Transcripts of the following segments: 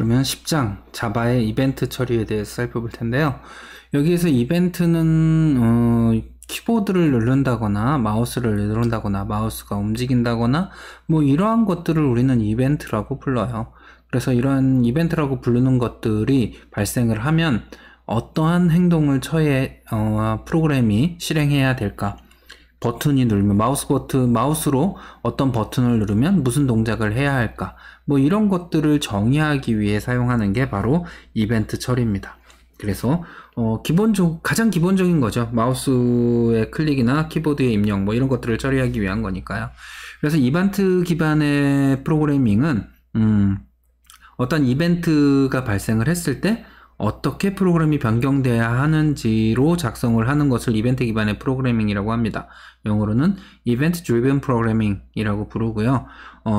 그러면 10장 자바의 이벤트 처리에 대해서 살펴볼 텐데요. 여기에서 이벤트는 키보드를 누른다거나 마우스를 누른다거나 마우스가 움직인다거나 뭐 이러한 것들을 우리는 이벤트라고 불러요. 그래서 이러한 이벤트라고 부르는 것들이 발생을 하면 어떠한 행동을 프로그램이 실행해야 될까? 버튼이 누르면 마우스로 어떤 버튼을 누르면 무슨 동작을 해야 할까? 뭐 이런 것들을 정의하기 위해 사용하는 게 바로 이벤트 처리입니다. 그래서 가장 기본적인 거죠. 마우스의 클릭이나 키보드의 입력 뭐 이런 것들을 처리하기 위한 거니까요. 그래서 이벤트 기반의 프로그래밍은 어떤 이벤트가 발생을 했을 때 어떻게 프로그램이 변경돼야 하는지로 작성을 하는 것을 이벤트 기반의 프로그래밍이라고 합니다. 영어로는 Event Driven Programming이라고 부르고요.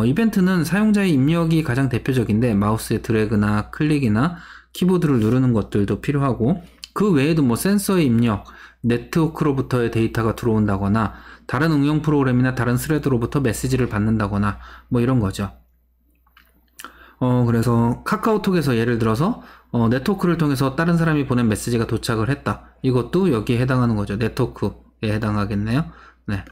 이벤트는 사용자의 입력이 가장 대표적인데 마우스의 드래그나 클릭이나 키보드를 누르는 것들도 필요하고 그 외에도 뭐 센서의 입력, 네트워크로부터의 데이터가 들어온다거나 다른 응용 프로그램이나 다른 스레드로부터 메시지를 받는다거나 뭐 이런 거죠. 그래서 카카오톡에서 예를 들어서 네트워크를 통해서 다른 사람이 보낸 메시지가 도착을 했다. 이것도 여기에 해당하는 거죠. 네트워크에 해당하겠네요. 네.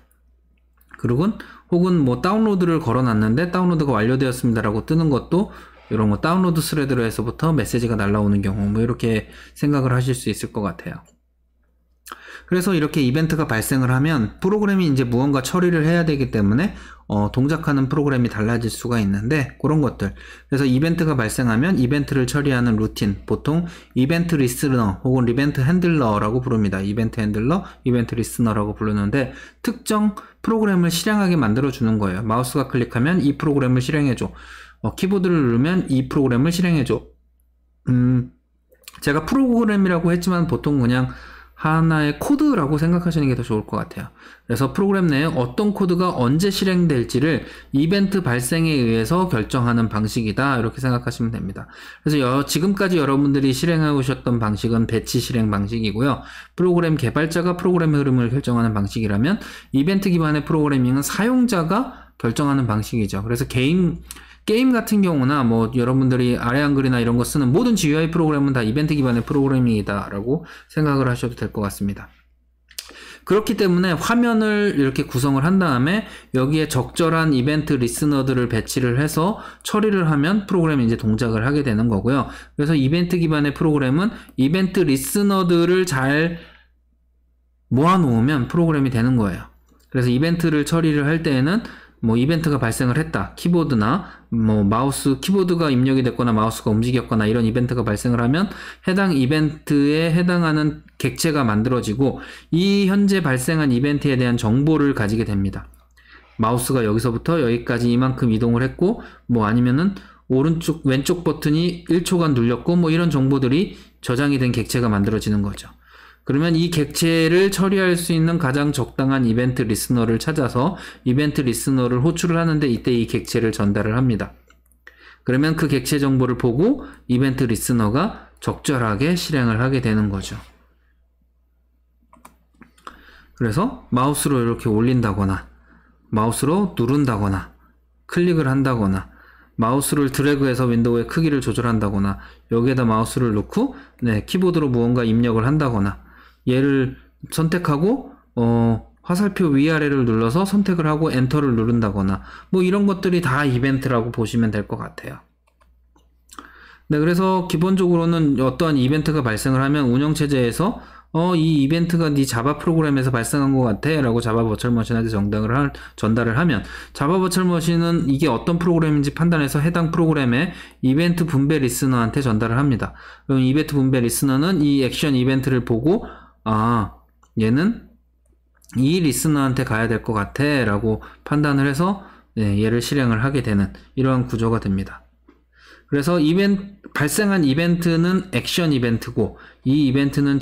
그리고 혹은 뭐 다운로드를 걸어놨는데 다운로드가 완료되었습니다라고 뜨는 것도 이런 거 다운로드 스레드로 해서부터 메시지가 날라오는 경우 뭐 이렇게 생각을 하실 수 있을 것 같아요. 그래서 이렇게 이벤트가 발생을 하면 프로그램이 이제 무언가 처리를 해야 되기 때문에 동작하는 프로그램이 달라질 수가 있는데 그런 것들. 그래서 이벤트가 발생하면 이벤트를 처리하는 루틴, 보통 이벤트 리스너 혹은 이벤트 핸들러라고 부릅니다. 이벤트 핸들러, 이벤트 리스너라고 부르는데 특정 프로그램을 실행하게 만들어 주는 거예요. 마우스가 클릭하면 이 프로그램을 실행해 줘. 키보드를 누르면 이 프로그램을 실행해 줘. 제가 프로그램이라고 했지만 보통 그냥 하나의 코드라고 생각하시는 게 더 좋을 것 같아요. 그래서 프로그램 내에 어떤 코드가 언제 실행될지를 이벤트 발생에 의해서 결정하는 방식이다 이렇게 생각하시면 됩니다. 그래서 지금까지 여러분들이 실행해 오셨던 방식은 배치 실행 방식이고요. 프로그램 개발자가 프로그램 흐름을 결정하는 방식이라면 이벤트 기반의 프로그래밍은 사용자가 결정하는 방식이죠. 그래서 게임 같은 경우나 뭐 여러분들이 아래 한글이나 이런 거 쓰는 모든 GUI 프로그램은 다 이벤트 기반의 프로그래밍이다 라고 생각을 하셔도 될 것 같습니다. 그렇기 때문에 화면을 이렇게 구성을 한 다음에 여기에 적절한 이벤트 리스너들을 배치를 해서 처리를 하면 프로그램이 이제 동작을 하게 되는 거고요. 그래서 이벤트 기반의 프로그램은 이벤트 리스너들을 잘 모아놓으면 프로그램이 되는 거예요. 그래서 이벤트를 처리를 할 때에는 뭐 이벤트가 발생을 했다. 키보드나 뭐 키보드가 입력이 됐거나 마우스가 움직였거나 이런 이벤트가 발생을 하면 해당 이벤트에 해당하는 객체가 만들어지고 이 현재 발생한 이벤트에 대한 정보를 가지게 됩니다. 마우스가 여기서부터 여기까지 이만큼 이동을 했고 뭐 아니면은 왼쪽 버튼이 1초간 눌렸고 뭐 이런 정보들이 저장이 된 객체가 만들어지는 거죠. 그러면 이 객체를 처리할 수 있는 가장 적당한 이벤트 리스너를 찾아서 이벤트 리스너를 호출을 하는데 이때 이 객체를 전달을 합니다. 그러면 그 객체 정보를 보고 이벤트 리스너가 적절하게 실행을 하게 되는 거죠. 그래서 마우스로 이렇게 올린다거나 마우스로 누른다거나 클릭을 한다거나 마우스를 드래그해서 윈도우의 크기를 조절한다거나 여기에다 마우스를 놓고 키보드로 무언가 입력을 한다거나 얘를 선택하고 화살표 위아래를 눌러서 선택을 하고 엔터를 누른다거나 뭐 이런 것들이 다 이벤트라고 보시면 될 것 같아요. 네, 그래서 기본적으로는 어떠한 이벤트가 발생을 하면 운영체제에서 이 이벤트가 네 자바 프로그램에서 발생한 것 같아 라고 자바 버추얼머신한테 전달을 하면 자바 버추얼머신은 이게 어떤 프로그램인지 판단해서 해당 프로그램의 이벤트 분배 리스너한테 전달을 합니다. 그럼 이벤트 분배 리스너는 이 액션 이벤트를 보고 얘는 이 리스너한테 가야 될 것 같아 라고 판단을 해서 얘를 실행을 하게 되는 이러한 구조가 됩니다. 그래서 발생한 이벤트는 액션 이벤트고 이 이벤트는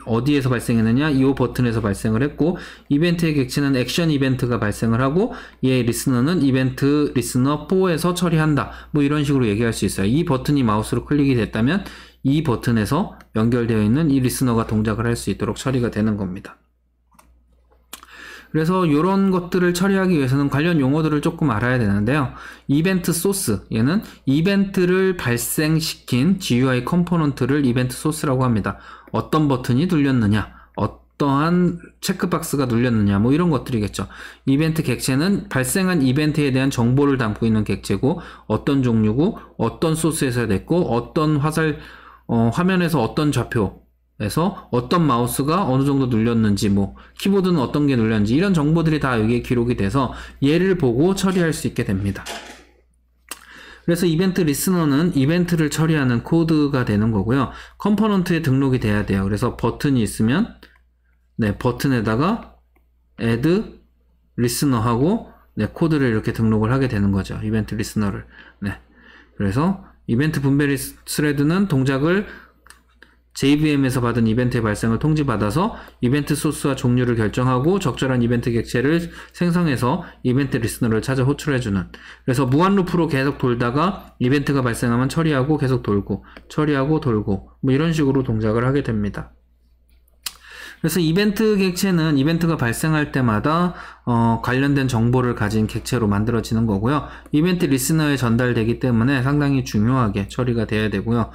어디에서 발생했느냐? 이 버튼에서 발생을 했고 이벤트의 객체는 액션 이벤트가 발생을 하고 얘 리스너는 이벤트 리스너 4에서 처리한다. 뭐 이런 식으로 얘기할 수 있어요. 이 버튼이 마우스로 클릭이 됐다면 이 버튼에서 연결되어 있는 이 리스너가 동작을 할 수 있도록 처리가 되는 겁니다. 그래서 이런 것들을 처리하기 위해서는 관련 용어들을 조금 알아야 되는데요. 이벤트 소스, 얘는 이벤트를 발생시킨 GUI 컴포넌트를 이벤트 소스라고 합니다. 어떤 버튼이 눌렸느냐, 어떠한 체크박스가 눌렸느냐, 뭐 이런 것들이겠죠. 이벤트 객체는 발생한 이벤트에 대한 정보를 담고 있는 객체고, 어떤 종류고, 어떤 소스에서 됐고, 어떤 화면에서 어떤 좌표에서 어떤 마우스가 어느 정도 눌렸는지, 뭐 키보드는 어떤 게 눌렸는지, 이런 정보들이 다 여기에 기록이 돼서 얘를 보고 처리할 수 있게 됩니다. 그래서 이벤트 리스너는 이벤트를 처리하는 코드가 되는 거고요. 컴포넌트에 등록이 돼야 돼요. 그래서 버튼이 있으면 버튼에다가 add listener 하고 코드를 이렇게 등록을 하게 되는 거죠. 이벤트 리스너를. 그래서 이벤트 분배 스레드는 동작을 JVM에서 받은 이벤트의 발생을 통지받아서 이벤트 소스와 종류를 결정하고 적절한 이벤트 객체를 생성해서 이벤트 리스너를 찾아 호출해주는, 그래서 무한 루프로 계속 돌다가 이벤트가 발생하면 처리하고 계속 돌고 처리하고 돌고 뭐 이런 식으로 동작을 하게 됩니다. 그래서 이벤트 객체는 이벤트가 발생할 때마다 관련된 정보를 가진 객체로 만들어지는 거고요. 이벤트 리스너에 전달되기 때문에 상당히 중요하게 처리가 돼야 되고요.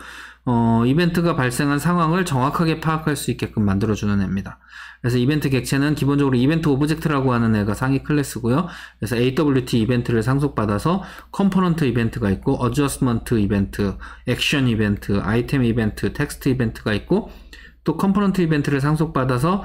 이벤트가 발생한 상황을 정확하게 파악할 수 있게끔 만들어주는 애입니다. 그래서 이벤트 객체는 기본적으로 이벤트 오브젝트라고 하는 애가 상위 클래스고요. 그래서 AWT 이벤트를 상속받아서 컴포넌트 이벤트가 있고, 어저스먼트 이벤트, 액션 이벤트, 아이템 이벤트, 텍스트 이벤트가 있고, 또 컴포넌트 이벤트를 상속받아서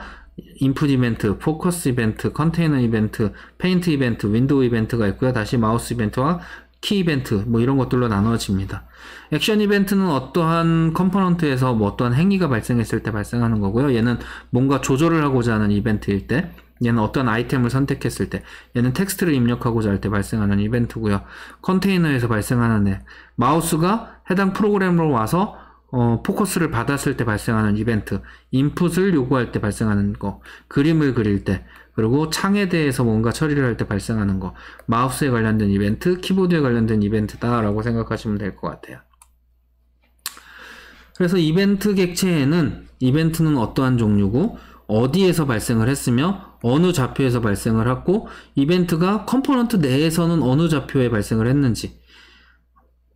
인풋 이벤트, 포커스 이벤트, 컨테이너 이벤트, 페인트 이벤트, 윈도우 이벤트가 있고요. 다시 마우스 이벤트와 키 이벤트 뭐 이런 것들로 나누어집니다. 액션 이벤트는 어떠한 컴포넌트에서 뭐 어떠한 행위가 발생했을 때 발생하는 거고요. 얘는 뭔가 조절을 하고자 하는 이벤트일 때, 얘는 어떤 아이템을 선택했을 때, 얘는 텍스트를 입력하고자 할 때 발생하는 이벤트고요. 컨테이너에서 발생하는 애, 마우스가 해당 프로그램으로 와서 포커스를 받았을 때 발생하는 이벤트, 인풋을 요구할 때 발생하는 거, 그림을 그릴 때, 그리고 창에 대해서 뭔가 처리를 할 때 발생하는 거, 마우스에 관련된 이벤트, 키보드에 관련된 이벤트다라고 생각하시면 될 것 같아요. 그래서 이벤트 객체에는 이벤트는 어떠한 종류고, 어디에서 발생을 했으며, 어느 좌표에서 발생을 했고, 이벤트가 컴포넌트 내에서는 어느 좌표에 발생을 했는지,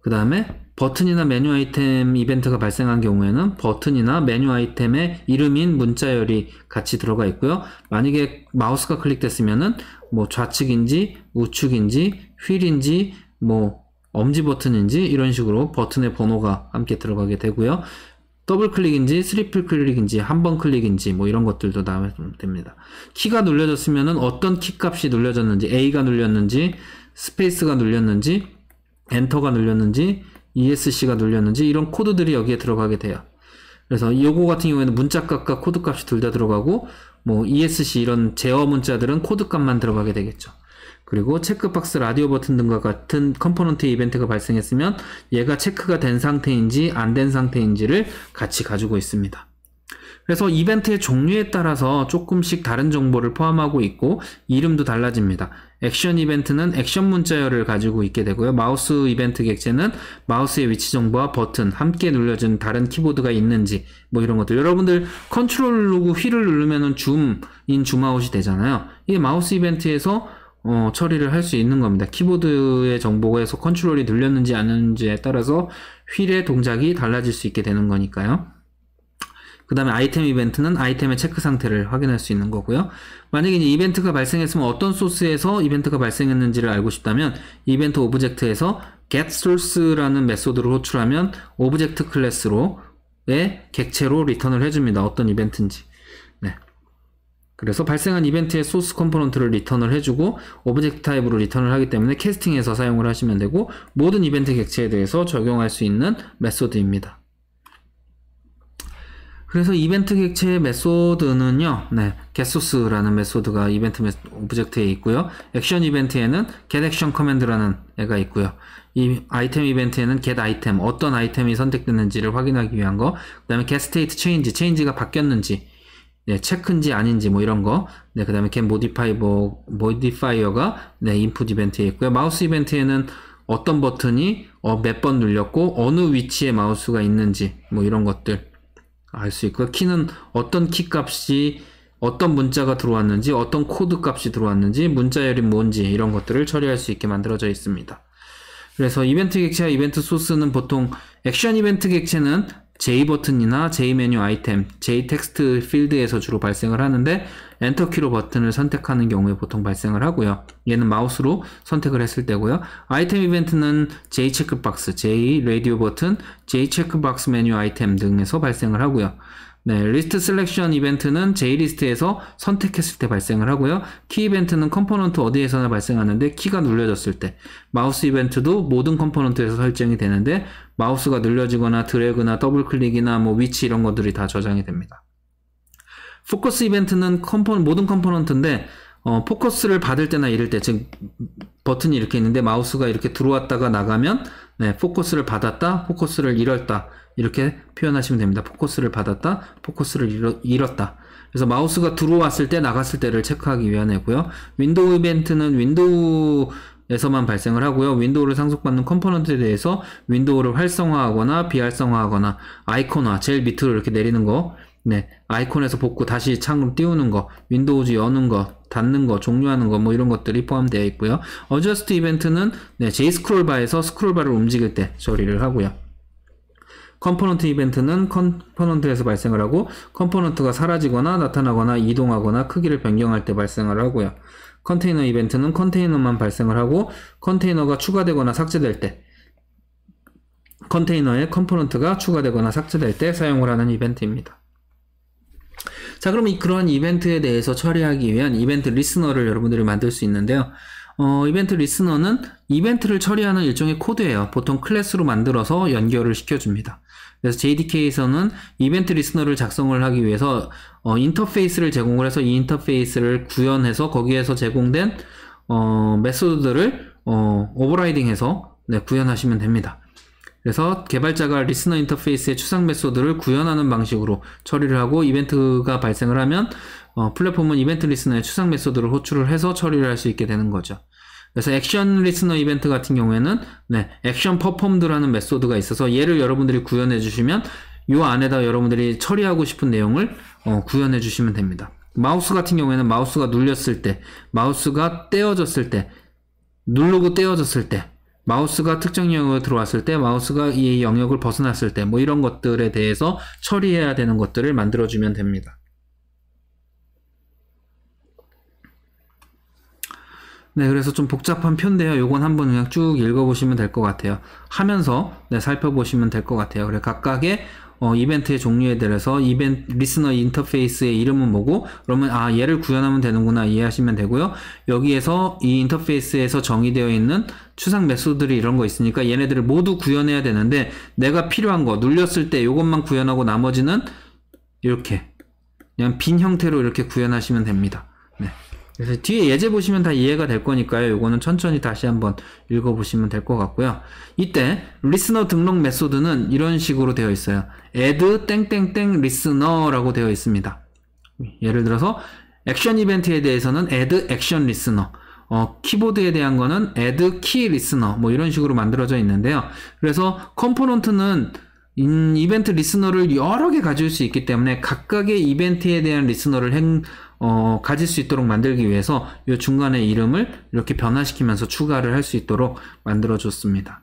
그 다음에 버튼이나 메뉴 아이템 이벤트가 발생한 경우에는 버튼이나 메뉴 아이템의 이름인 문자열이 같이 들어가 있고요. 만약에 마우스가 클릭됐으면은 뭐 좌측인지 우측인지 휠인지 뭐 엄지 버튼인지 이런 식으로 버튼의 번호가 함께 들어가게 되고요. 더블 클릭인지 트리플 클릭인지 한 번 클릭인지 뭐 이런 것들도 나오면 됩니다. 키가 눌려졌으면은 어떤 키 값이 눌려졌는지, A가 눌렸는지 스페이스가 눌렸는지 엔터가 눌렸는지 ESC가 눌렸는지 이런 코드들이 여기에 들어가게 돼요. 그래서 요거 같은 경우에는 문자값과 코드값이 둘 다 들어가고, 뭐 ESC 이런 제어 문자들은 코드값만 들어가게 되겠죠. 그리고 체크박스, 라디오 버튼 등과 같은 컴포넌트 이벤트가 발생했으면 얘가 체크가 된 상태인지 안 된 상태인지를 같이 가지고 있습니다. 그래서 이벤트의 종류에 따라서 조금씩 다른 정보를 포함하고 있고 이름도 달라집니다. 액션 이벤트는 액션 문자열을 가지고 있게 되고요. 마우스 이벤트 객체는 마우스의 위치 정보와 버튼, 함께 눌려진 다른 키보드가 있는지 뭐 이런 것들. 여러분들 컨트롤 누르고 휠을 누르면은 줌인, 줌아웃이 되잖아요. 이게 마우스 이벤트에서 처리를 할 수 있는 겁니다. 키보드의 정보에서 컨트롤이 눌렸는지 안 눌렸는지에 따라서 휠의 동작이 달라질 수 있게 되는 거니까요. 그 다음에 아이템 이벤트는 아이템의 체크 상태를 확인할 수 있는 거고요. 만약에 이제 이벤트가 발생했으면 어떤 소스에서 이벤트가 발생했는지를 알고 싶다면 이벤트 오브젝트에서 getSource라는 메소드를 호출하면 오브젝트 클래스로의 객체로 리턴을 해줍니다. 어떤 이벤트인지. 그래서 발생한 이벤트의 소스 컴포넌트를 리턴을 해주고 오브젝트 타입으로 리턴을 하기 때문에 캐스팅에서 사용을 하시면 되고, 모든 이벤트 객체에 대해서 적용할 수 있는 메소드입니다. 그래서 이벤트 객체의 메소드는요, getSource라는 메소드가 이벤트 오브젝트에 있고요. 액션 이벤트에는 getAction 커맨드라는 애가 있고요. 이 아이템 이벤트에는 getItem, 어떤 아이템이 선택됐는지를 확인하기 위한 거, 그 다음에 getStateChange, 체인지가 바뀌었는지, 체크인지 아닌지 뭐 이런 거, 그 다음에 getModifier가 인풋 이벤트에 있고요. 마우스 이벤트에는 어떤 버튼이 몇 번 눌렸고 어느 위치에 마우스가 있는지 뭐 이런 것들 알 수 있고요. 키는 어떤 키 값이 어떤 문자가 들어왔는지, 어떤 코드 값이 들어왔는지, 문자열이 뭔지 이런 것들을 처리할 수 있게 만들어져 있습니다. 그래서 이벤트 객체와 이벤트 소스는 보통 액션 이벤트 객체는 J 버튼이나 J 메뉴 아이템, J 텍스트 필드에서 주로 발생을 하는데 엔터 키로 버튼을 선택하는 경우에 보통 발생을 하고요. 얘는 마우스로 선택을 했을 때고요. 아이템 이벤트는 J 체크박스, J 라디오 버튼, J 체크박스 메뉴 아이템 등에서 발생을 하고요. 네, 리스트 셀렉션 이벤트는 JList에서 선택했을 때 발생을 하고요. 키 이벤트는 컴포넌트 어디에서나 발생하는데 키가 눌려졌을 때, 마우스 이벤트도 모든 컴포넌트에서 설정이 되는데 마우스가 늘려지거나 드래그나 더블 클릭이나 뭐 위치 이런 것들이 다 저장이 됩니다. 포커스 이벤트는 모든 컴포넌트인데 포커스를 받을 때나 이럴 때, 즉 버튼이 이렇게 있는데 마우스가 이렇게 들어왔다가 나가면 네, 포커스를 받았다, 포커스를 잃었다 이렇게 표현하시면 됩니다. 포커스를 받았다, 포커스를 잃었다. 그래서 마우스가 들어왔을 때, 나갔을 때를 체크하기 위한 애고요. 윈도우 이벤트는 윈도우에서만 발생을 하고요. 윈도우를 상속받는 컴포넌트에 대해서 윈도우를 활성화하거나 비활성화하거나 아이콘화, 제일 밑으로 이렇게 내리는 거, 네, 아이콘에서 복구 다시 창으로 띄우는 거, 윈도우즈 여는 거, 닫는 거, 종료하는 거, 뭐 이런 것들이 포함되어 있고요. 어저스트 이벤트는 네, J 스크롤바에서 스크롤바를 움직일 때 처리를 하고요. 컴포넌트 이벤트는 컴포넌트에서 발생을 하고 컴포넌트가 사라지거나 나타나거나 이동하거나 크기를 변경할 때 발생을 하고요. 컨테이너 이벤트는 컨테이너만 발생을 하고 컨테이너가 추가되거나 삭제될 때, 컨테이너에 컴포넌트가 추가되거나 삭제될 때 사용을 하는 이벤트입니다. 자, 그럼 그러한 이벤트에 대해서 처리하기 위한 이벤트 리스너를 여러분들이 만들 수 있는데요. 이벤트 리스너는 이벤트를 처리하는 일종의 코드예요. 보통 클래스로 만들어서 연결을 시켜줍니다. 그래서 JDK에서는 이벤트 리스너를 작성을 하기 위해서 인터페이스를 제공을 해서 이 인터페이스를 구현해서 거기에서 제공된 메소드들을 오버라이딩해서 네, 구현하시면 됩니다. 그래서 개발자가 리스너 인터페이스의 추상 메소드를 구현하는 방식으로 처리를 하고 이벤트가 발생을 하면 플랫폼은 이벤트 리스너의 추상 메소드를 호출을 해서 처리를 할 수 있게 되는 거죠. 그래서 액션 리스너 이벤트 같은 경우에는 네, 액션 퍼폼드라는 메소드가 있어서 얘를 여러분들이 구현해 주시면 이 안에다 여러분들이 처리하고 싶은 내용을 구현해 주시면 됩니다. 마우스 같은 경우에는 마우스가 눌렸을 때, 마우스가 떼어졌을 때, 누르고 떼어졌을 때, 마우스가 특정 영역에 들어왔을 때, 마우스가 이 영역을 벗어났을 때, 뭐 이런 것들에 대해서 처리해야 되는 것들을 만들어주면 됩니다. 네, 그래서 좀 복잡한 표인데요. 요건 한번 그냥 쭉 읽어보시면 될 것 같아요. 하면서 네, 살펴보시면 될 것 같아요. 그래 각각의 이벤트의 종류에 대해서 이벤트 리스너 인터페이스의 이름은 뭐고, 그러면 얘를 구현하면 되는구나 이해하시면 되고요. 여기에서 이 인터페이스에서 정의되어 있는 추상 메소드들이 이런 거 있으니까 얘네들을 모두 구현해야 되는데 내가 필요한 거 눌렸을 때 요것만 구현하고 나머지는 이렇게 그냥 빈 형태로 이렇게 구현하시면 됩니다. 네. 그래서 뒤에 예제 보시면 다 이해가 될 거니까요. 요거는 천천히 다시 한번 읽어보시면 될 것 같고요. 이때 리스너 등록 메소드는 이런 식으로 되어 있어요. add 땡땡땡 listener라고 되어 있습니다. 예를 들어서 액션 이벤트에 대해서는 add action listener, 키보드에 대한 거는 add key listener 뭐 이런 식으로 만들어져 있는데요. 그래서 컴포넌트는 이벤트 리스너를 여러 개 가질 수 있기 때문에 각각의 이벤트에 대한 리스너를 가질 수 있도록 만들기 위해서 이 중간에 이름을 이렇게 변화시키면서 추가를 할 수 있도록 만들어줬습니다.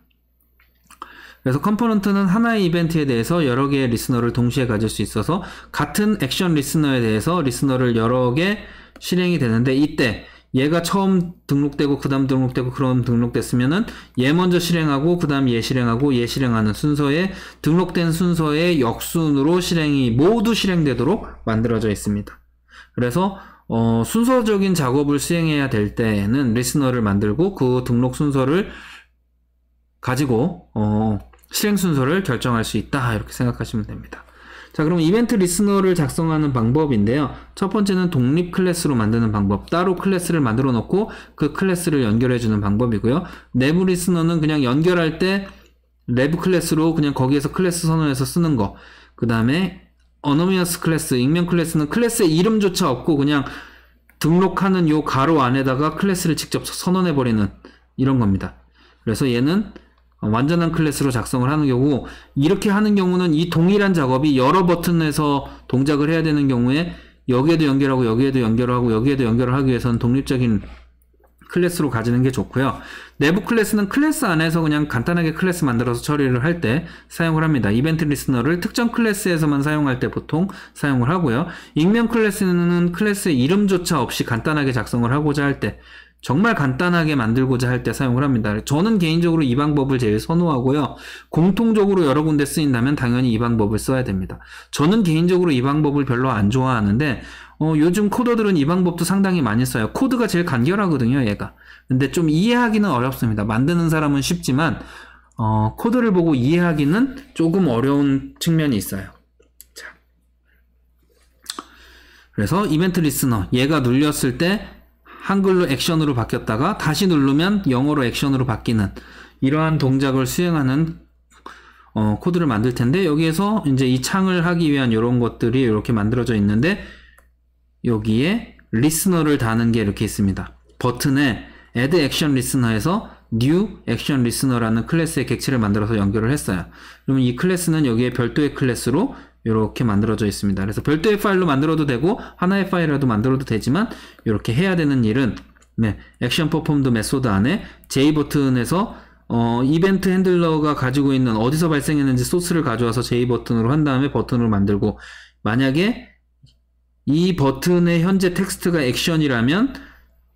그래서 컴포넌트는 하나의 이벤트에 대해서 여러 개의 리스너를 동시에 가질 수 있어서 같은 액션 리스너에 대해서 리스너를 여러 개 실행이 되는데 이때 얘가 처음 등록되고 그 다음 등록되고 그럼 등록됐으면은 얘 먼저 실행하고 그 다음 얘 실행하고 얘 실행하는 순서에 등록된 순서의 역순으로 모두 실행되도록 만들어져 있습니다. 그래서 순서적인 작업을 수행해야 될 때는 리스너를 만들고 그 등록 순서를 가지고 실행 순서를 결정할 수 있다 이렇게 생각하시면 됩니다. 자, 그럼 이벤트 리스너를 작성하는 방법인데요. 첫 번째는 독립 클래스로 만드는 방법. 따로 클래스를 만들어 놓고 그 클래스를 연결해 주는 방법이고요. 내부 리스너는 그냥 연결할 때 내부 클래스로 그냥 거기에서 클래스 선언해서 쓰는 거. 그 다음에 어노미어스 클래스, 익명 클래스는 클래스의 이름조차 없고 그냥 등록하는 요 가로 안에다가 클래스를 직접 선언해 버리는 이런 겁니다. 그래서 얘는 완전한 클래스로 작성을 하는 경우, 이렇게 하는 경우는 이 동일한 작업이 여러 버튼에서 동작을 해야 되는 경우에 여기에도 연결하고 여기에도 연결하고 여기에도 연결을 하기 위해서는 독립적인 클래스로 가지는 게 좋고요. 내부 클래스는 클래스 안에서 그냥 간단하게 클래스 만들어서 처리를 할 때 사용을 합니다. 이벤트 리스너를 특정 클래스에서만 사용할 때 보통 사용을 하고요. 익명 클래스는 클래스의 이름조차 없이 간단하게 작성을 하고자 할 때, 정말 간단하게 만들고자 할 때 사용을 합니다. 저는 개인적으로 이 방법을 제일 선호하고요. 공통적으로 여러 군데 쓰인다면 당연히 이 방법을 써야 됩니다. 저는 개인적으로 이 방법을 별로 안 좋아하는데 요즘 코더들은 이 방법도 상당히 많이 써요. 코드가 제일 간결하거든요, 얘가. 근데 좀 이해하기는 어렵습니다. 만드는 사람은 쉽지만 코드를 보고 이해하기는 조금 어려운 측면이 있어요. 자, 그래서 이벤트 리스너, 얘가 눌렸을 때 한글로 액션으로 바뀌었다가 다시 누르면 영어로 액션으로 바뀌는 이러한 동작을 수행하는 코드를 만들 텐데, 여기에서 이제 이 창을 하기 위한 이런 것들이 이렇게 만들어져 있는데, 여기에 리스너를 다는 게 이렇게 있습니다. 버튼에 add action listener에서 new action listener라는 클래스의 객체를 만들어서 연결을 했어요. 그러면 이 클래스는 여기에 별도의 클래스로 이렇게 만들어져 있습니다. 그래서 별도의 파일로 만들어도 되고 하나의 파일이라도 만들어도 되지만, 이렇게 해야 되는 일은 액션 퍼폼드 메소드 안에 J버튼에서 이벤트 핸들러가 가지고 있는 어디서 발생했는지 소스를 가져와서 J버튼으로 한 다음에 버튼으로 만들고, 만약에 이 버튼의 현재 텍스트가 액션이라면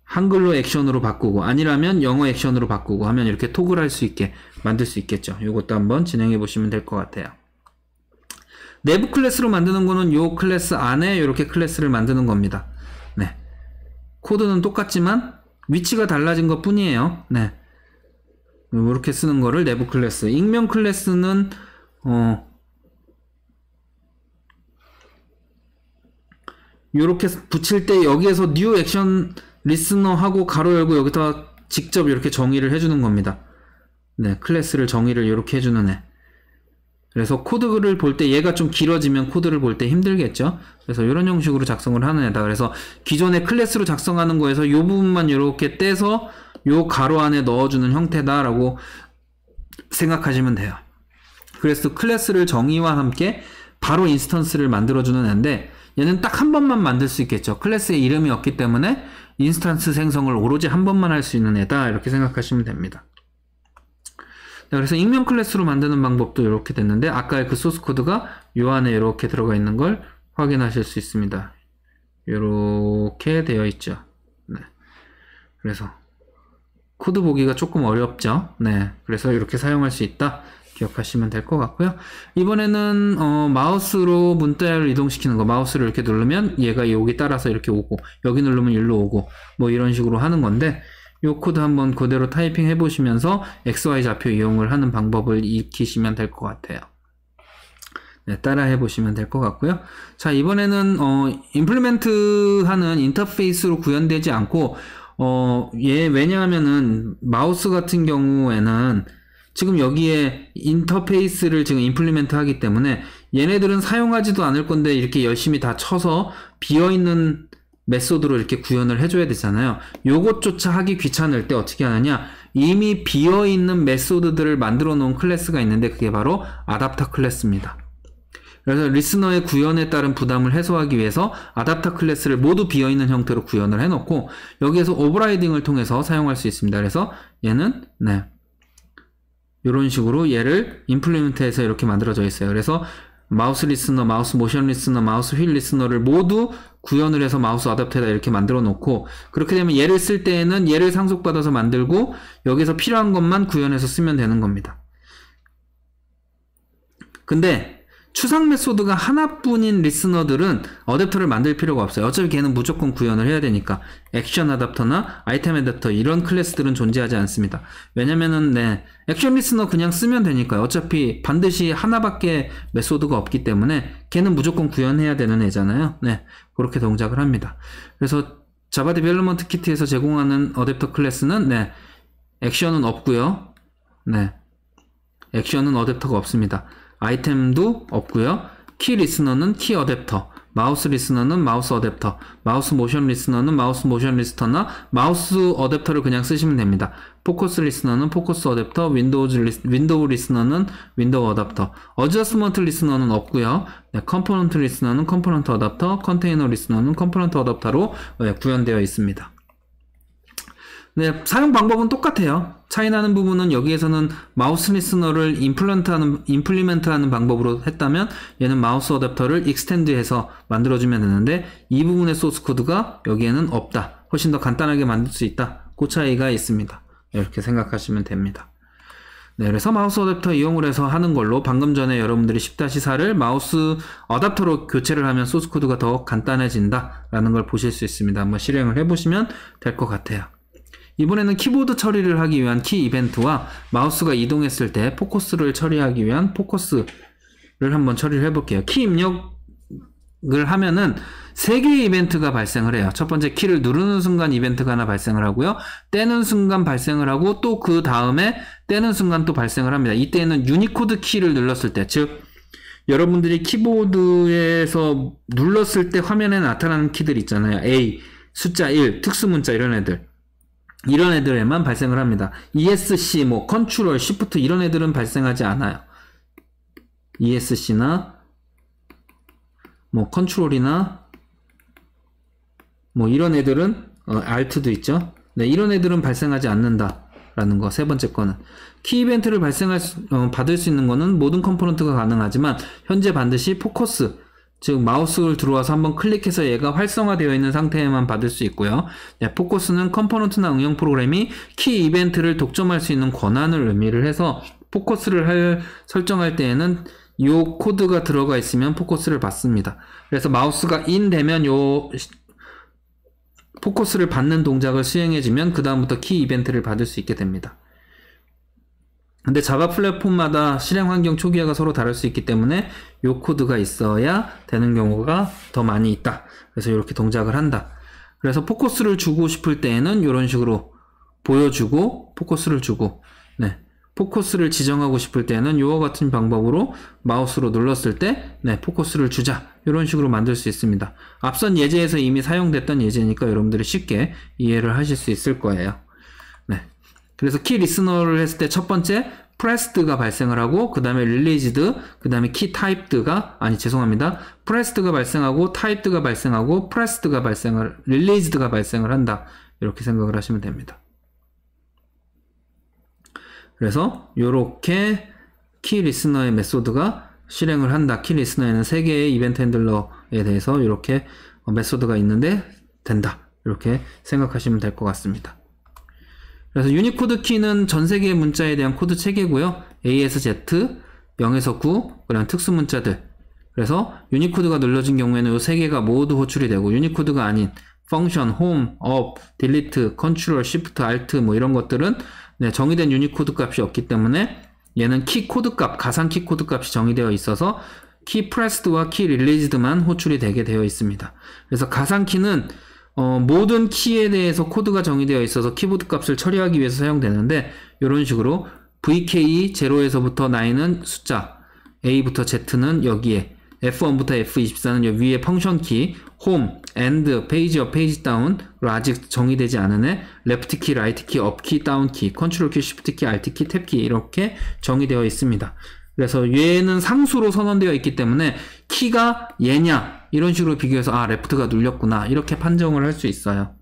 한글로 액션으로 바꾸고, 아니라면 영어 액션으로 바꾸고 하면 이렇게 토글할 수 있게 만들 수 있겠죠. 이것도 한번 진행해 보시면 될 것 같아요. 내부 클래스로 만드는 거는 이 클래스 안에 이렇게 클래스를 만드는 겁니다. 네. 코드는 똑같지만 위치가 달라진 것 뿐이에요. 네. 이렇게 쓰는 거를 내부 클래스. 익명 클래스는 이렇게 붙일 때 여기에서 new action listener 하고 가로 열고 여기다가 직접 이렇게 정의를 해주는 겁니다. 네, 클래스를 정의를 이렇게 해주는 애. 그래서 코드를 볼 때 얘가 좀 길어지면 코드를 볼 때 힘들겠죠. 그래서 이런 형식으로 작성을 하는 애다. 그래서 기존의 클래스로 작성하는 거에서 이 부분만 이렇게 떼서 이 가로 안에 넣어주는 형태다라고 생각하시면 돼요. 그래서 클래스를 정의와 함께 바로 인스턴스를 만들어주는 애인데, 얘는 딱 한 번만 만들 수 있겠죠. 클래스의 이름이 없기 때문에 인스턴스 생성을 오로지 한 번만 할 수 있는 애다, 이렇게 생각하시면 됩니다. 그래서 익명 클래스로 만드는 방법도 이렇게 됐는데, 아까의 그 소스 코드가 요 안에 이렇게 들어가 있는 걸 확인하실 수 있습니다. 이렇게 되어 있죠. 네. 그래서 코드 보기가 조금 어렵죠. 네. 그래서 이렇게 사용할 수 있다, 기억하시면 될 것 같고요. 이번에는 마우스로 문자열을 이동시키는 거, 마우스를 이렇게 누르면 얘가 여기 따라서 이렇게 오고, 여기 누르면 일로 오고, 뭐 이런 식으로 하는 건데, 이 코드 한번 그대로 타이핑 해보시면서 XY 좌표 이용을 하는 방법을 익히시면 될 것 같아요. 네, 따라 해보시면 될 것 같고요. 자, 이번에는 임플리멘트 하는 인터페이스로 구현되지 않고, 왜냐하면은 마우스 같은 경우에는 지금 여기에 인터페이스를 지금 임플리멘트 하기 때문에 얘네들은 사용하지도 않을 건데 이렇게 열심히 다 쳐서 비어있는 메소드로 이렇게 구현을 해줘야 되잖아요. 요것조차 하기 귀찮을 때 어떻게 하느냐, 이미 비어있는 메소드들을 만들어 놓은 클래스가 있는데 그게 바로 아답터 클래스입니다. 그래서 리스너의 구현에 따른 부담을 해소하기 위해서 아답터 클래스를 모두 비어있는 형태로 구현을 해놓고, 여기에서 오버라이딩을 통해서 사용할 수 있습니다. 그래서 얘는 이런 식으로 얘를 임플리멘트해서 이렇게 만들어져 있어요. 그래서 마우스 리스너, 마우스 모션 리스너, 마우스 휠 리스너를 모두 구현을 해서 마우스 아답터에다 이렇게 만들어 놓고, 그렇게 되면 얘를 쓸 때에는 얘를 상속받아서 만들고 여기서 필요한 것만 구현해서 쓰면 되는 겁니다. 근데 추상 메소드가 하나뿐인 리스너들은 어댑터를 만들 필요가 없어요. 어차피 걔는 무조건 구현을 해야 되니까. 액션 아답터나 아이템 아답터 이런 클래스들은 존재하지 않습니다. 왜냐면은 액션 리스너 그냥 쓰면 되니까요. 어차피 반드시 하나밖에 메소드가 없기 때문에 걔는 무조건 구현해야 되는 애잖아요. 네, 그렇게 동작을 합니다. 그래서 자바 디벨롭먼트 키트에서 제공하는 어댑터 클래스는 액션은 없고요. 액션은 어댑터가 없습니다. 아이템도 없고요. 키 리스너는 키 어댑터, 마우스 리스너는 마우스 어댑터, 마우스 모션 리스너는 마우스 모션 리스터나 마우스 어댑터를 그냥 쓰시면 됩니다. 포커스 리스너는 포커스 어댑터, 윈도우 리스너는 윈도우 어댑터, 어저스먼트 리스너는 없고요. 네, 컴포넌트 리스너는 컴포넌트 어댑터, 컨테이너 리스너는 컴포넌트 어댑터로 구현되어 있습니다. 네, 사용 방법은 똑같아요. 차이 나는 부분은 여기에서는 마우스 리스너를 임플리멘트하는 방법으로 했다면 얘는 마우스 어댑터를 익스텐드해서 만들어주면 되는데 이 부분의 소스 코드가 여기에는 없다. 훨씬 더 간단하게 만들 수 있다. 그 차이가 있습니다. 이렇게 생각하시면 됩니다. 네, 그래서 마우스 어댑터 이용을 해서 하는 걸로 방금 전에 여러분들이 10-4를 마우스 어댑터로 교체를 하면 소스 코드가 더 간단해진다 라는 걸 보실 수 있습니다. 한번 실행을 해보시면 될 것 같아요. 이번에는 키보드 처리를 하기 위한 키 이벤트와 마우스가 이동했을 때 포커스를 처리하기 위한 포커스를 한번 처리를 해볼게요. 키 입력을 하면은 3개의 이벤트가 발생을 해요. 첫 번째 키를 누르는 순간 이벤트가 하나 발생을 하고요. 떼는 순간 발생을 하고 또 그 다음에 떼는 순간 또 발생을 합니다. 이때는 유니코드 키를 눌렀을 때, 즉 여러분들이 키보드에서 눌렀을 때 화면에 나타나는 키들 있잖아요. A, 숫자 1, 특수문자 이런 애들에만 발생을 합니다. ESC, 뭐 컨트롤, 시프트 이런 애들은 발생하지 않아요. ESC나 뭐 컨트롤이나 뭐 이런 애들은 Alt도 있죠. 네, 이런 애들은 발생하지 않는다라는 거. 세 번째 거는 키 이벤트를 받을 수 있는 거는 모든 컴포넌트가 가능하지만 현재 반드시 포커스, 즉 마우스를 들어와서 한번 클릭해서 얘가 활성화되어 있는 상태에만 받을 수 있고요. 네, 포커스는 컴포넌트나 응용 프로그램이 키 이벤트를 독점할 수 있는 권한을 의미를 해서 포커스를 설정할 때에는 이 코드가 들어가 있으면 포커스를 받습니다. 그래서 마우스가 인 되면 요 포커스를 받는 동작을 수행해주면 그 다음부터 키 이벤트를 받을 수 있게 됩니다. 근데 자바 플랫폼마다 실행 환경 초기화가 서로 다를 수 있기 때문에 이 코드가 있어야 되는 경우가 더 많이 있다. 그래서 이렇게 동작을 한다. 그래서 포커스를 주고 싶을 때에는 이런 식으로 보여주고 포커스를 주고, 네, 포커스를 지정하고 싶을 때는 이와 같은 방법으로 마우스로 눌렀을 때 포커스를 주자, 이런 식으로 만들 수 있습니다. 앞선 예제에서 이미 사용됐던 예제니까 여러분들이 쉽게 이해를 하실 수 있을 거예요. 네. 그래서 키 리스너를 했을 때 첫 번째 프레스드가 발생을 하고 그 다음에 릴리즈드, 그 다음에 키 타입드가 프레스드가 발생하고 타입드가 발생하고 릴리즈드가 발생을 한다, 이렇게 생각을 하시면 됩니다. 그래서 이렇게 키 리스너의 메소드가 실행을 한다. 키 리스너에는 3개의 이벤트 핸들러에 대해서 이렇게 메소드가 있는데 된다, 이렇게 생각하시면 될 것 같습니다. 그래서 유니코드 키는 전 세계의 문자에 대한 코드 체계고요. A에서 Z, 0에서 9, 그다음 특수 문자들. 그래서 유니코드가 눌러진 경우에는 이 3개가 모두 호출이 되고, 유니코드가 아닌 펑션, 홈, 업, 딜리트, 컨트롤, 시프트, 알트 뭐 이런 것들은 정의된 유니코드 값이 없기 때문에 얘는 키 코드 값, 가상 키 코드 값이 정의되어 있어서 키 프레스드와 키 릴리즈드만 호출이 되게 되어 있습니다. 그래서 가상 키는 모든 키에 대해서 코드가 정의되어 있어서 키보드 값을 처리하기 위해서 사용되는데, 이런 식으로 VK 0에서부터 9은 숫자, A부터 Z는 여기에, F1부터 F24는 여기 위에 펑션 키, 홈, 엔드, 페이지 업, 페이지 다운, 그리고 아직 정의되지 않은 애, 레프트 키, 라이트 키, 업 키, 다운 키, 컨트롤 키, 시프트 키, 알트 키, 탭 키, 이렇게 정의되어 있습니다. 그래서 얘는 상수로 선언되어 있기 때문에 키가 얘냐 이런 식으로 비교해서 레프트가 눌렸구나, 이렇게 판정을 할 수 있어요.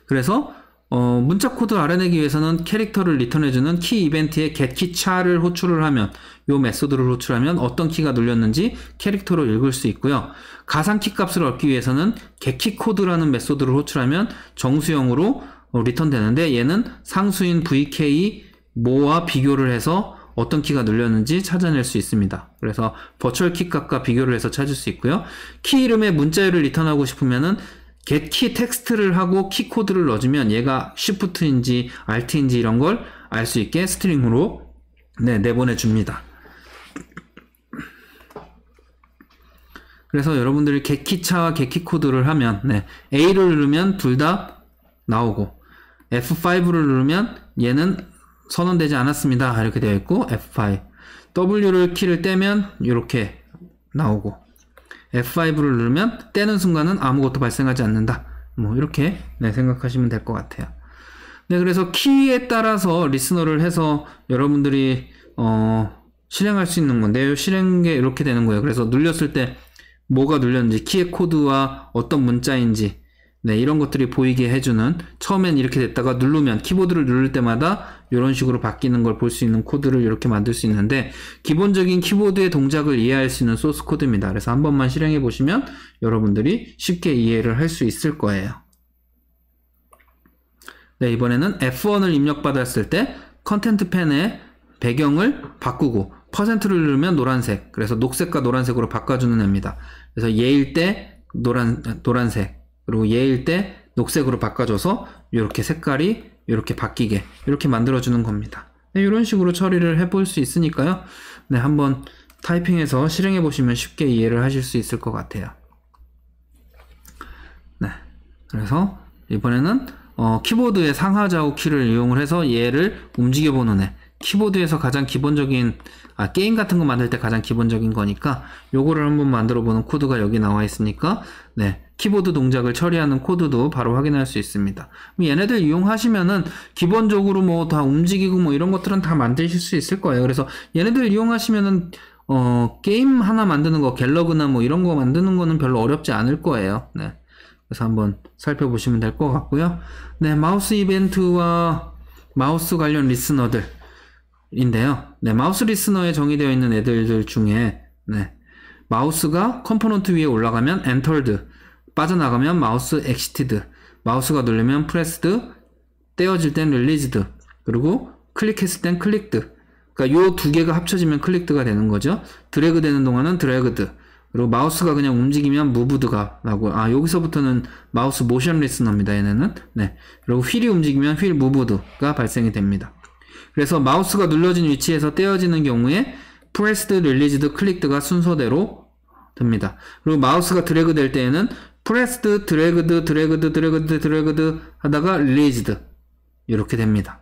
그래서 문자 코드 알아내기 위해서는 캐릭터를 리턴해주는 키 이벤트에 getKeyChar를 호출을 하면, 요 메소드를 호출하면 어떤 키가 눌렸는지 캐릭터로 읽을 수 있고요. 가상 키 값을 얻기 위해서는 getKeyCode라는 메소드를 호출하면 정수형으로 리턴되는데, 얘는 상수인 VK 뭐와 비교를 해서 어떤 키가 눌렸는지 찾아낼 수 있습니다. 그래서 버추얼 키 값과 비교를 해서 찾을 수 있고요. 키 이름에 문자열을 리턴하고 싶으면은 getKey 텍스트를 하고 키 코드를 넣어주면 얘가 shift인지 alt인지 이런 걸 알 수 있게 스트링으로 내보내줍니다. 그래서 여러분들이 getKeyChar와 getKeyCode를 하면 A를 누르면 둘 다 나오고, F5를 누르면 얘는 선언되지 않았습니다, 이렇게 되어 있고, F5 W를 키를 떼면 이렇게 나오고, F5를 누르면 떼는 순간은 아무것도 발생하지 않는다. 뭐 이렇게 네, 생각하시면 될 것 같아요. 네, 그래서 키에 따라서 리스너를 해서 여러분들이 실행할 수 있는 건데 실행이 이렇게 되는 거예요. 그래서 눌렸을 때 뭐가 눌렸는지, 키의 코드와 어떤 문자인지, 네, 이런 것들이 보이게 해주는, 처음엔 이렇게 됐다가 누르면, 키보드를 누를 때마다 이런 식으로 바뀌는 걸 볼 수 있는 코드를 이렇게 만들 수 있는데, 기본적인 키보드의 동작을 이해할 수 있는 소스 코드입니다. 그래서 한 번만 실행해 보시면 여러분들이 쉽게 이해를 할 수 있을 거예요. 네, 이번에는 F1을 입력받았을 때 컨텐트 펜의 배경을 바꾸고 %를 누르면 노란색, 그래서 녹색과 노란색으로 바꿔주는 애입니다. 그래서 얘일 때 노란색, 그리고 얘일 때 녹색으로 바꿔줘서 이렇게 색깔이 이렇게 바뀌게 이렇게 만들어주는 겁니다. 네, 이런 식으로 처리를 해볼 수 있으니까요. 네, 한번 타이핑해서 실행해 보시면 쉽게 이해를 하실 수 있을 것 같아요. 네, 그래서 이번에는 키보드의 상하 좌우 키를 이용을 해서 얘를 움직여 보는 애. 키보드에서 가장 기본적인 게임 같은 거 만들 때 가장 기본적인 거니까 요거를 한번 만들어 보는 코드가 여기 나와 있으니까 네, 키보드 동작을 처리하는 코드도 바로 확인할 수 있습니다. 얘네들 이용하시면은 기본적으로 뭐 다 움직이고 뭐 이런 것들은 다 만드실 수 있을 거예요. 그래서 얘네들 이용하시면은 게임 하나 만드는 거, 갤러그나 뭐 이런 거 만드는 거는 별로 어렵지 않을 거예요. 네, 그래서 한번 살펴보시면 될 것 같고요. 네, 마우스 이벤트와 마우스 관련 리스너들 인데요. 네, 마우스 리스너에 정의되어 있는 애들 중에 네, 마우스가 컴포넌트 위에 올라가면 엔터드, 빠져나가면 마우스 엑시티드, 마우스가 누르면 프레스드, 떼어질 땐 릴리즈드, 그리고 클릭했을 땐 클릭드. 그러니까 요 두 개가 합쳐지면 클릭드가 되는 거죠. 드래그 되는 동안은 드래그드, 그리고 마우스가 그냥 움직이면 무브드가 나고, 여기서부터는 마우스 모션 리스너입니다. 얘네는. 네, 그리고 휠이 움직이면 휠 무브드가 발생이 됩니다. 그래서 마우스가 눌러진 위치에서 떼어지는 경우에 프레스드, 릴리즈드, 클릭드가 순서대로 됩니다. 그리고 마우스가 드래그 될 때에는 프레스드, 드래그드, 드래그드, 드래그드, 드래그드 하다가 릴리즈드 이렇게 됩니다.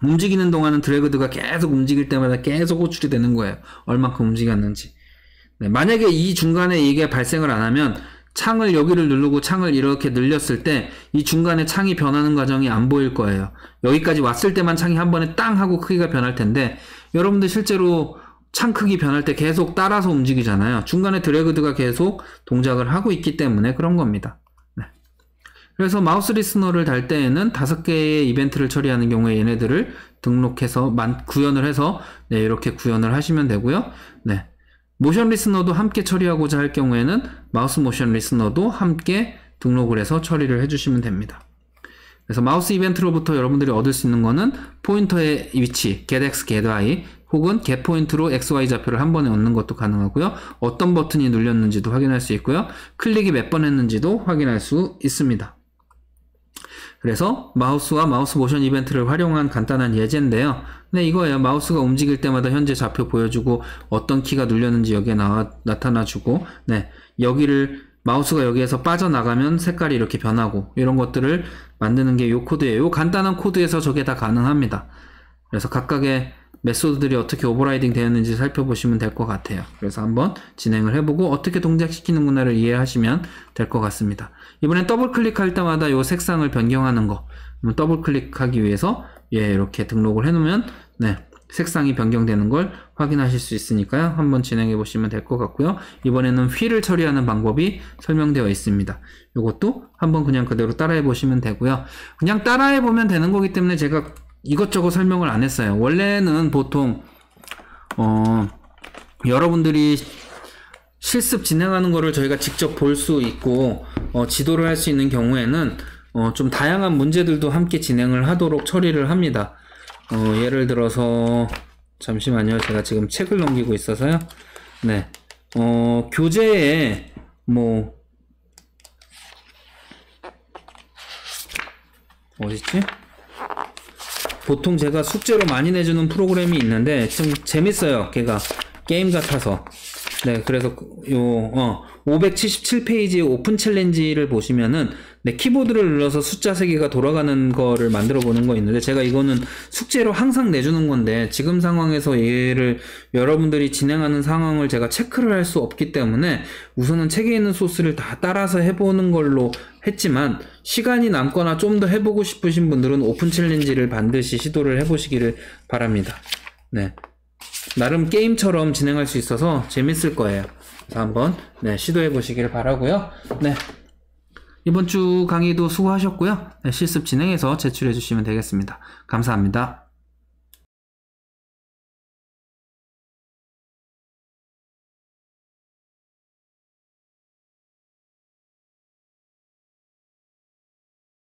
움직이는 동안은 드래그드가 계속 움직일 때마다 계속 호출이 되는 거예요. 얼만큼 움직였는지. 네, 만약에 이 중간에 이게 발생을 안 하면 창을 여기를 누르고 창을 이렇게 늘렸을 때 이 중간에 창이 변하는 과정이 안 보일 거예요. 여기까지 왔을 때만 창이 한 번에 땅 하고 크기가 변할 텐데 여러분들 실제로 창 크기 변할 때 계속 따라서 움직이잖아요. 중간에 드래그드가 계속 동작을 하고 있기 때문에 그런 겁니다. 네. 그래서 마우스 리스너를 달 때에는 5개의 이벤트를 처리하는 경우에 얘네들을 등록해서 구현을 해서 네, 이렇게 구현을 하시면 되고요. 네. 모션 리스너도 함께 처리하고자 할 경우에는 마우스 모션 리스너도 함께 등록을 해서 처리를 해주시면 됩니다. 그래서 마우스 이벤트로부터 여러분들이 얻을 수 있는 거는 포인터의 위치, getX, getY 혹은 getPoint로 XY 좌표를 한 번에 얻는 것도 가능하고요. 어떤 버튼이 눌렸는지도 확인할 수 있고요. 클릭이 몇 번 했는지도 확인할 수 있습니다. 그래서 마우스와 마우스 모션 이벤트를 활용한 간단한 예제인데요. 네, 이거예요. 마우스가 움직일 때마다 현재 좌표 보여주고 어떤 키가 눌렸는지 여기에 나타나주고 네, 마우스가 여기에서 빠져나가면 색깔이 이렇게 변하고 이런 것들을 만드는 게 이 코드예요. 이 간단한 코드에서 저게 다 가능합니다. 그래서 각각의 메소드들이 어떻게 오버라이딩 되었는지 살펴보시면 될 것 같아요. 그래서 한번 진행을 해보고 어떻게 동작시키는구나를 이해하시면 될 것 같습니다. 이번엔 더블 클릭할 때마다 이 색상을 변경하는 거 더블 클릭하기 위해서 이렇게 등록을 해놓으면 네, 색상이 변경되는 걸 확인하실 수 있으니까요. 한번 진행해 보시면 될 것 같고요. 이번에는 휠을 처리하는 방법이 설명되어 있습니다. 이것도 한번 그냥 그대로 따라해 보시면 되고요. 그냥 따라해 보면 되는 거기 때문에 제가 이것저것 설명을 안 했어요. 원래는 보통 여러분들이 실습 진행하는 거를 저희가 직접 볼 수 있고 지도를 할 수 있는 경우에는 좀 다양한 문제들도 함께 진행을 하도록 처리를 합니다. 예를 들어서 잠시만요. 제가 지금 책을 넘기고 있어서요. 네, 교재에 뭐 어딨지? 보통 제가 숙제로 많이 내주는 프로그램이 있는데 좀 재밌어요. 걔가 게임 같아서 네, 그래서 577페이지 오픈 챌린지를 보시면은 네, 키보드를 눌러서 숫자 3개가 돌아가는 거를 만들어 보는 거 있는데 제가 이거는 숙제로 항상 내주는 건데 지금 상황에서 얘를 여러분들이 진행하는 상황을 제가 체크를 할 수 없기 때문에 우선은 책에 있는 소스를 다 따라서 해보는 걸로 했지만 시간이 남거나 좀 더 해보고 싶으신 분들은 오픈 챌린지를 반드시 시도를 해보시기를 바랍니다. 네. 나름 게임처럼 진행할 수 있어서 재밌을 거예요. 그래서 한번 네, 시도해 보시기를 바라고요. 네. 이번 주 강의도 수고하셨고요. 네, 실습 진행해서 제출해 주시면 되겠습니다. 감사합니다.